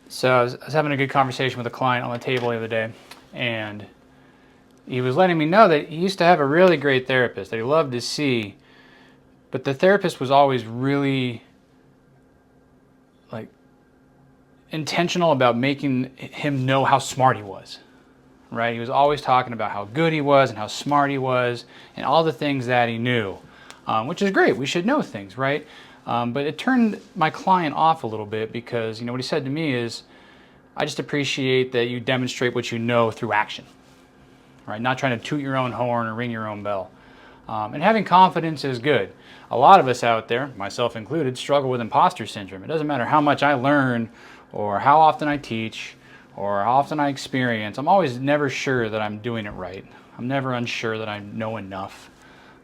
So I was having a good conversation with a client on the table the other day, and he was letting me know that he used to have a really great therapist that he loved to see, but the therapist was always really like intentional about making him know how smart he was. Right? He was always talking about how good he was and how smart he was and all the things that he knew, which is great. We should know things, right? But it turned my client off a little bit because, what he said to me is, I just appreciate that you demonstrate what you know through action, right? Not trying to toot your own horn or ring your own bell. And having confidence is good. A lot of us out there, myself included, struggle with imposter syndrome. It doesn't matter how much I learn or how often I teach or how often I experience. I'm always never sure that I'm doing it right. I'm never unsure that I know enough.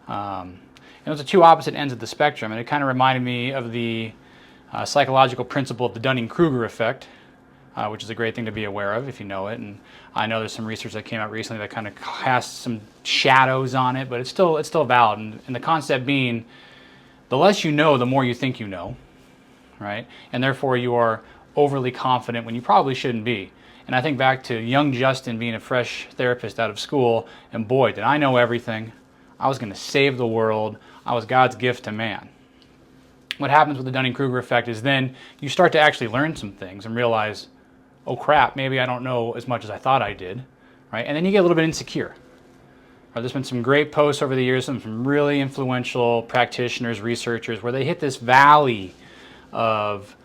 And those are two opposite ends of the spectrum, and it kind of reminded me of the psychological principle of the Dunning-Kruger effect, which is a great thing to be aware of if you know it. And I know there's some research that came out recently that kind of casts some shadows on it, but it's still valid. And the concept being, the less you know, the more you think you know, right? And therefore you are overly confident when you probably shouldn't be. And I think back to young Justin being a fresh therapist out of school, and boy, did I know everything. I was going to save the world. I was God's gift to man. What happens with the Dunning-Kruger effect is then you start to actually learn some things and realize, oh crap, maybe I don't know as much as I thought I did, right? And then you get a little bit insecure. There's been some great posts over the years from really influential practitioners, researchers, where they hit this valley of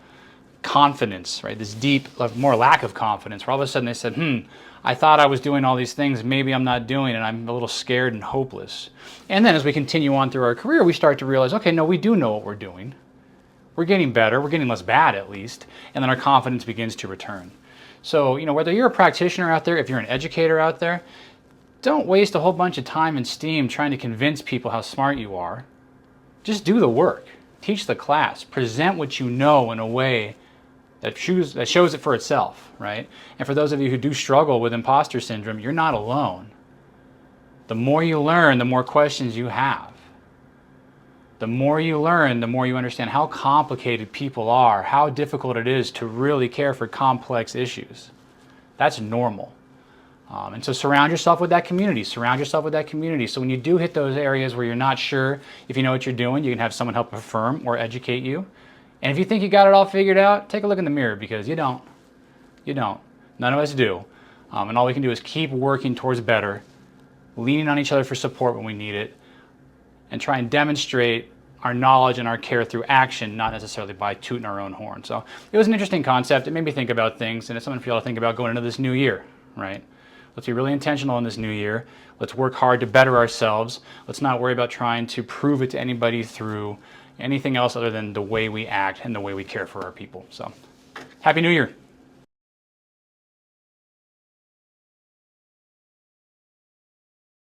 confidence, right? This deep, more lack of confidence, where all of a sudden they said, I thought I was doing all these things, maybe I'm not doing it, I'm a little scared and hopeless. And then as we continue on through our career, we start to realize, okay, no, we do know what we're doing. We're getting better, we're getting less bad at least, and then our confidence begins to return. So, whether you're a practitioner out there, if you're an educator out there, don't waste a whole bunch of time and steam trying to convince people how smart you are. Just do the work. Teach the class. Present what you know in a way that shows it for itself, right? And for those of you who do struggle with imposter syndrome, you're not alone. The more you learn, the more questions you have. The more you learn, the more you understand how complicated people are, how difficult it is to really care for complex issues. That's normal. And so surround yourself with that community. Surround yourself with that community. So when you do hit those areas where you're not sure if you know what you're doing, you can have someone help affirm or educate you. And if you think you got it all figured out, take a look in the mirror, because you don't. You don't. None of us do. And all we can do is keep working towards better, leaning on each other for support when we need it, and try and demonstrate our knowledge and our care through action, not necessarily by tooting our own horn. So it was an interesting concept. It made me think about things, and it's something for you all to think about going into this new year, right? Let's be really intentional in this new year. Let's work hard to better ourselves. Let's not worry about trying to prove it to anybody through anything else other than the way we act and the way we care for our people. So, Happy New Year.